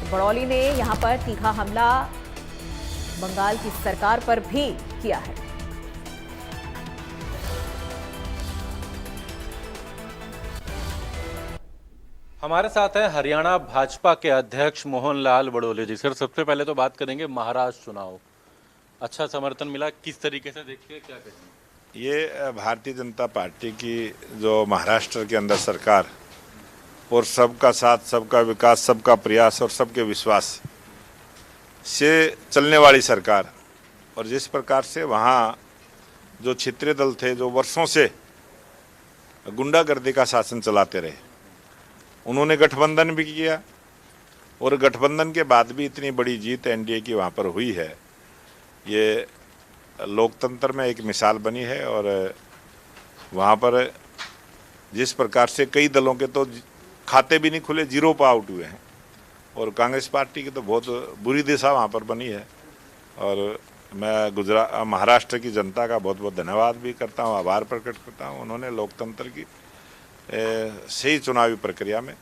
बड़ौली ने यहां पर तीखा हमला बंगाल की सरकार पर भी किया है। हमारे साथ हैं हरियाणा भाजपा के अध्यक्ष मोहन लाल बड़ोले जी। सर, सबसे पहले तो बात करेंगे महाराष्ट्र चुनाव। अच्छा समर्थन मिला, किस तरीके से देखिए, क्या कहेंगे? ये भारतीय जनता पार्टी की जो महाराष्ट्र के अंदर सरकार और सबका साथ, सबका विकास, सबका प्रयास और सबके विश्वास से चलने वाली सरकार, और जिस प्रकार से वहाँ जो क्षेत्रीय दल थे जो वर्षों से गुंडागर्दी का शासन चलाते रहे, उन्होंने गठबंधन भी किया और गठबंधन के बाद भी इतनी बड़ी जीत एनडीए की वहाँ पर हुई है। ये लोकतंत्र में एक मिसाल बनी है। और वहाँ पर जिस प्रकार से कई दलों के तो खाते भी नहीं खुले, जीरो पर आउट हुए हैं, और कांग्रेस पार्टी की तो बहुत बुरी दिशा वहाँ पर बनी है। और मैं महाराष्ट्र की जनता का बहुत बहुत धन्यवाद भी करता हूँ, आभार प्रकट करता हूँ। उन्होंने लोकतंत्र की सही चुनावी प्रक्रिया में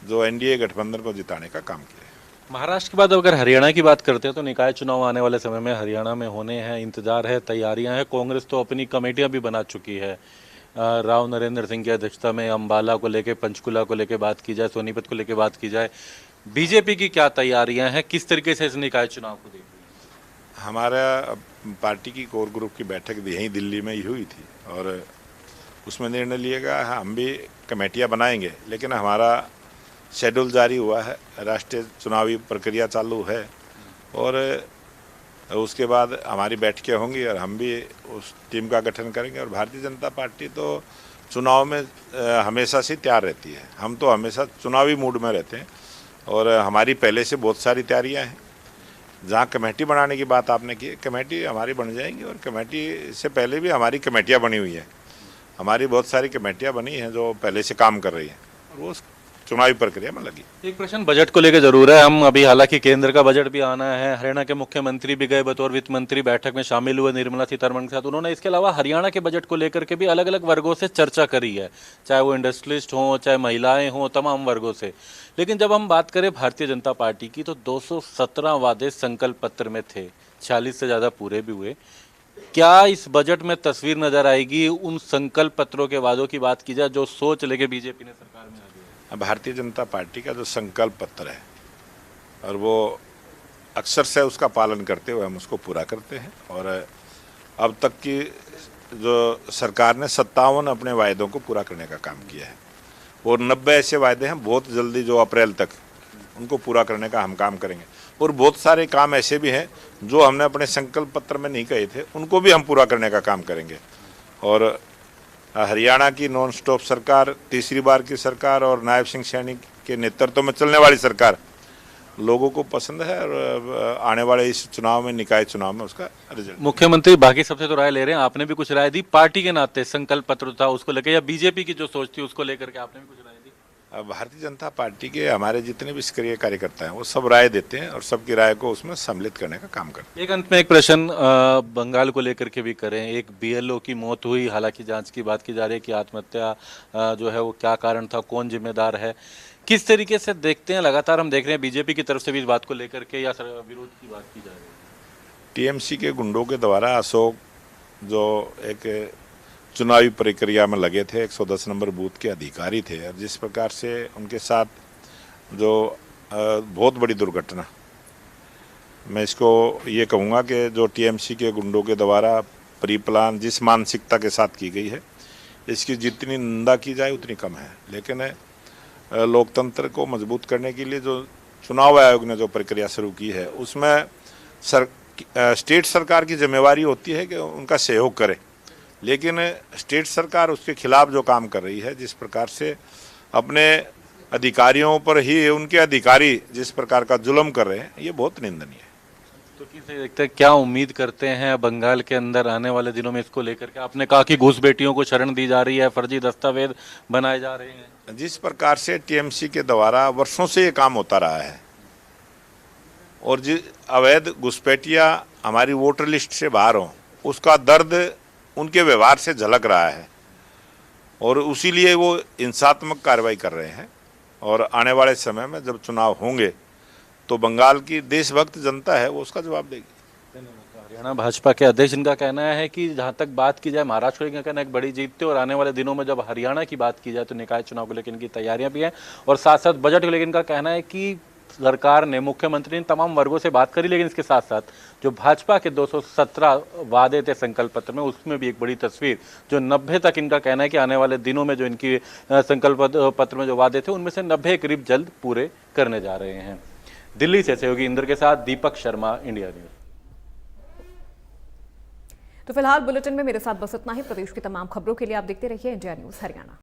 जो एनडीए गठबंधन को जिताने का काम किया है। महाराष्ट्र के बाद अगर हरियाणा की बात करते हैं तो निकाय चुनाव आने वाले समय में हरियाणा में होने हैं, इंतजार है, तैयारियां हैं। कांग्रेस तो अपनी कमेटियां भी बना चुकी है। राव नरेंद्र सिंह की अध्यक्षता में अंबाला को लेके, पंचकुला को लेके बात की जाए, सोनीपत को लेके बात की जाए, बीजेपी की क्या तैयारियां हैं, किस तरीके से इस निकाय चुनाव को देख रही है? हमारा पार्टी की कोर ग्रुप की बैठक भी यहीं दिल्ली में ही हुई थी, और उसमें निर्णय लिया गया है हम भी कमेटियां बनाएंगे, लेकिन हमारा शेड्यूल जारी हुआ है, राष्ट्रीय चुनावी प्रक्रिया चालू है, और उसके बाद हमारी बैठकें होंगी और हम भी उस टीम का गठन करेंगे। और भारतीय जनता पार्टी तो चुनाव में हमेशा से तैयार रहती है। हम तो हमेशा चुनावी मूड में रहते हैं, और हमारी पहले से बहुत सारी तैयारियां हैं। जहाँ कमेटी बनाने की बात आपने की, कमेटी हमारी बन जाएंगी, और कमेटी से पहले भी हमारी कमेटियाँ बनी हुई हैं। हमारी बहुत सारी कमेटियाँ बनी हैं जो पहले से काम कर रही हैं, और वो चुनावी प्रक्रिया में लगी। एक प्रश्न बजट को लेकर जरूर है। हम अभी, हालांकि केंद्र का बजट भी आना है, हरियाणा के मुख्यमंत्री भी गए बतौर वित्त मंत्री, बैठक में शामिल हुए निर्मला सीतारमण के साथ। उन्होंने इसके अलावा हरियाणा के बजट को लेकर के भी अलग अलग वर्गों से चर्चा करी है, चाहे वो इंडस्ट्रियलिस्ट हों, चाहे महिलाएं हों, तमाम वर्गों से। लेकिन जब हम बात करें भारतीय जनता पार्टी की, तो 217 वादे संकल्प पत्र में थे, 46 से ज़्यादा पूरे भी हुए। क्या इस बजट में तस्वीर नजर आएगी उन संकल्प पत्रों के वादों की बात की जाए जो सोच लेके बीजेपी ने सरकार में आ गई? भारतीय जनता पार्टी का जो संकल्प पत्र है, और वो अक्सर से उसका पालन करते हुए हम उसको पूरा करते हैं। और अब तक की जो सरकार ने 57 अपने वायदों को पूरा करने का काम किया है, और 90 ऐसे वायदे हैं बहुत जल्दी जो अप्रैल तक उनको पूरा करने का हम काम करेंगे। और बहुत सारे काम ऐसे भी हैं जो हमने अपने संकल्प पत्र में नहीं कहे थे, उनको भी हम पूरा करने का काम करेंगे। और हरियाणा की नॉन स्टॉप सरकार, तीसरी बार की सरकार, और नायब सिंह सैनी के नेतृत्व में चलने वाली सरकार लोगों को पसंद है, और आने वाले इस चुनाव में, निकाय चुनाव में, उसका रिजल्ट। मुख्यमंत्री बाकी सबसे तो राय ले रहे हैं, आपने भी कुछ राय दी पार्टी के नाते? संकल्प पत्र था उसको लेकर, या बीजेपी की जो सोच थी उसको लेकर के आपने भी कुछ राय दी? भारतीय जनता पार्टी के हमारे जितने भी सक्रिय कार्यकर्ता हैं वो सब राय देते हैं, और सबकी राय को उसमें सम्मिलित करने का काम करते हैं। एक अंत में एक प्रश्न बंगाल को लेकर के भी करें। एक बीएलओ की मौत हुई, हालांकि जांच की बात की जा रही है कि आत्महत्या जो है वो क्या कारण था, कौन जिम्मेदार है, किस तरीके से देखते हैं? लगातार हम देख रहे हैं बीजेपी की तरफ से भी इस बात को लेकर के या विरोध की बात की जा रही है। टीएमसी के गुंडों के द्वारा अशोक जो एक चुनावी प्रक्रिया में लगे थे, 110 नंबर बूथ के अधिकारी थे, और जिस प्रकार से उनके साथ जो बहुत बड़ी दुर्घटना, मैं इसको ये कहूँगा कि जो टीएमसी के गुंडों के द्वारा प्री प्लान जिस मानसिकता के साथ की गई है, इसकी जितनी निंदा की जाए उतनी कम है। लेकिन लोकतंत्र को मजबूत करने के लिए जो चुनाव आयोग ने जो प्रक्रिया शुरू की है, उसमें स्टेट सरकार की जिम्मेवारी होती है कि उनका सहयोग करे, लेकिन स्टेट सरकार उसके खिलाफ जो काम कर रही है, जिस प्रकार से अपने अधिकारियों पर ही उनके अधिकारी जिस प्रकार का जुल्म कर रहे हैं, ये बहुत निंदनीय है। तो किसे देखते हैं, क्या उम्मीद करते हैं बंगाल के अंदर आने वाले दिनों में इसको लेकर के? आपने कहा कि घुसपैठियों को शरण दी जा रही है, फर्जी दस्तावेज बनाए जा रहे हैं। जिस प्रकार से टीएमसी के द्वारा वर्षों से ये काम होता रहा है, और जिस अवैध घुसपैठियाँ हमारी वोटर लिस्ट से बाहर हों, उसका दर्द उनके व्यवहार से झलक रहा है, और उसी लिए वो हिंसात्मक कार्रवाई कर रहे हैं। और आने वाले समय में जब चुनाव होंगे तो बंगाल की देशभक्त जनता है वो उसका जवाब देगी। हरियाणा भाजपा के अध्यक्ष इनका कहना है कि जहां तक बात की जाए महाराष्ट्र का कहना एक बड़ी जीत थी और आने वाले दिनों में जब हरियाणा की बात की जाए तो निकाय चुनाव को लेकर इनकी तैयारियां भी हैं और साथ साथ बजट को लेकर इनका कहना है कि सरकार ने, मुख्यमंत्री ने तमाम वर्गों से बात करी, लेकिन इसके साथ साथ जो भाजपा के 217 वादे थे संकल्प पत्र में, उसमें भी एक बड़ी तस्वीर जो 90 तक इनका कहना है कि आने वाले दिनों में जो इनकी संकल्प पत्र में जो वादे थे उनमें से 90 करीब जल्द पूरे करने जा रहे हैं। दिल्ली से सहयोगी इंद्र के साथ दीपक शर्मा, इंडिया न्यूज। तो फिलहाल बुलेटिन में मेरे साथ बस इतना ही। प्रदेश की तमाम खबरों के लिए आप देखते रहिए इंडिया न्यूज हरियाणा।